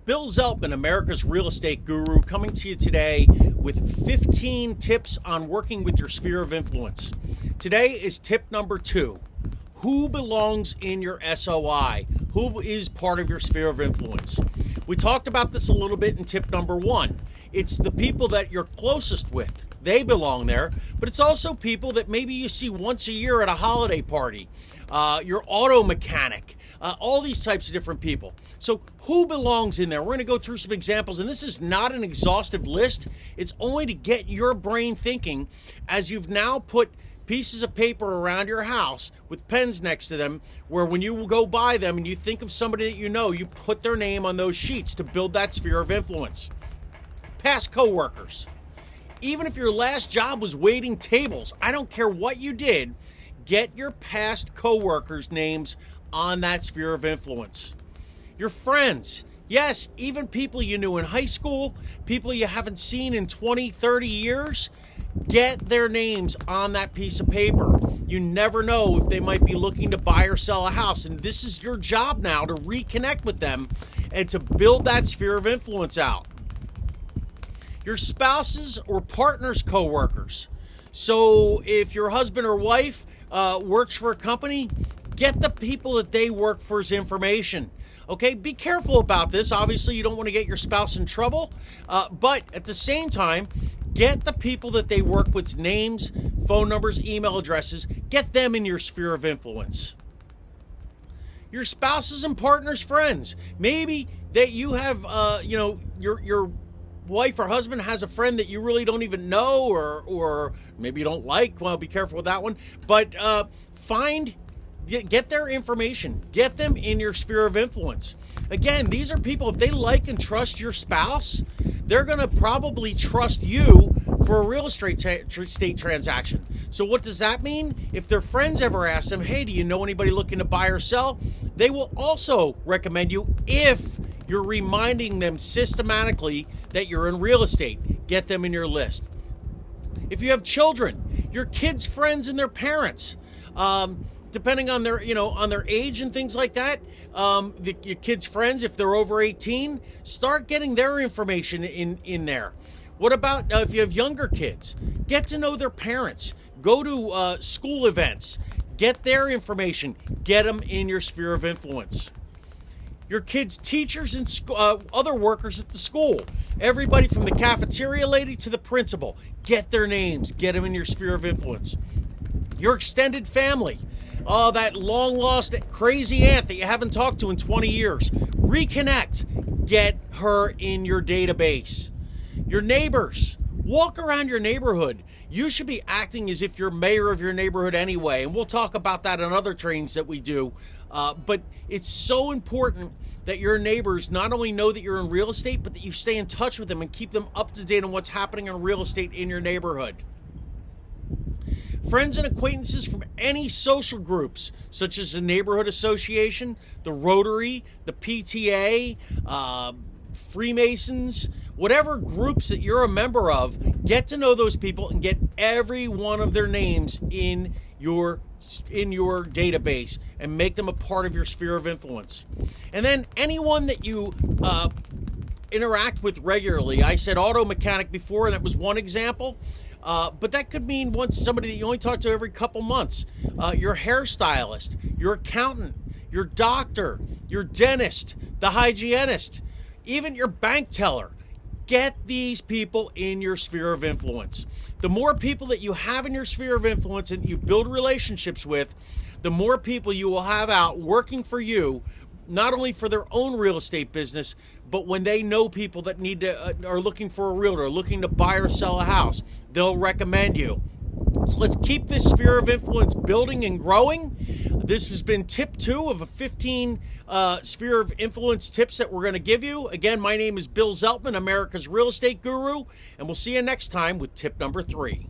Bill Zeltman, America's real estate guru, coming to you today with 15 tips on working with your sphere of influence. Today is tip number 2. Who belongs in your SOI? Who is part of your sphere of influence? We talked about this a little bit in tip number 1. It's the people that you're closest with. They belong there, but it's also people that maybe you see once a year at a holiday party, your auto mechanic, all these types of different people. So who belongs in there? We're going to go through some examples, and this is not an exhaustive list. It's only to get your brain thinking as you've now put pieces of paper around your house with pens next to them, where when you go by them and you think of somebody that you know, you put their name on those sheets to build that sphere of influence. Past coworkers. Even if your last job was waiting tables, I don't care what you did, get your past coworkers' names on that sphere of influence. Your friends. Yes, even people you knew in high school, people you haven't seen in 20, 30 years, get their names on that piece of paper. You never know if they might be looking to buy or sell a house, and this is your job now to reconnect with them and to build that sphere of influence out. Your spouses or partners' coworkers. So if your husband or wife works for a company, get the people that they work for's information. Okay, be careful about this. Obviously, you don't want to get your spouse in trouble, but at the same time, get the people that they work with's names, phone numbers, email addresses. Get them in your sphere of influence. Your spouses and partners' friends. Maybe that you have, your wife or husband has a friend that you really don't even know, or maybe you don't like. Well, be careful with that one. But get their information. Get them in your sphere of influence. Again, these are people, if they like and trust your spouse, they're going to probably trust you for a real estate transaction. So what does that mean? If their friends ever ask them, hey, do you know anybody looking to buy or sell? They will also recommend you if you're reminding them systematically that you're in real estate. Get them in your list. If you have children, your kids' friends and their parents, depending on their, on their age and things like that, your kids' friends, if they're over 18, start getting their information in there. What about if you have younger kids? Get to know their parents. Go to school events. Get their information. Get them in your sphere of influence. Your kids' teachers and other workers at the school. Everybody from the cafeteria lady to the principal. Get their names. Get them in your sphere of influence. Your extended family. Oh, that long-lost crazy aunt that you haven't talked to in 20 years. Reconnect. Get her in your database. Your neighbors. Walk around your neighborhood. You should be acting as if you're mayor of your neighborhood anyway, and we'll talk about that on other trainings that we do. But it's so important that your neighbors not only know that you're in real estate, but that you stay in touch with them and keep them up to date on what's happening in real estate in your neighborhood. Friends and acquaintances from any social groups, such as the neighborhood association, the Rotary, the PTA, Freemasons, whatever groups that you're a member of, get to know those people and get every one of their names in your database and make them a part of your sphere of influence. And then anyone that you interact with regularly. I said auto mechanic before, and that was one example. But that could mean somebody that you only talk to every couple months. Your hairstylist, your accountant, your doctor, your dentist, the hygienist, even your bank teller. Get these people in your sphere of influence. The more people that you have in your sphere of influence and you build relationships with, the more people you will have out working for you, not only for their own real estate business, but when they know people that are looking for a realtor, looking to buy or sell a house, they'll recommend you. So let's keep this sphere of influence building and growing. This has been tip 2 of a 15 sphere of influence tips that we're going to give you. Again, my name is Bill Zeltman, America's real estate guru, and we'll see you next time with tip number 3.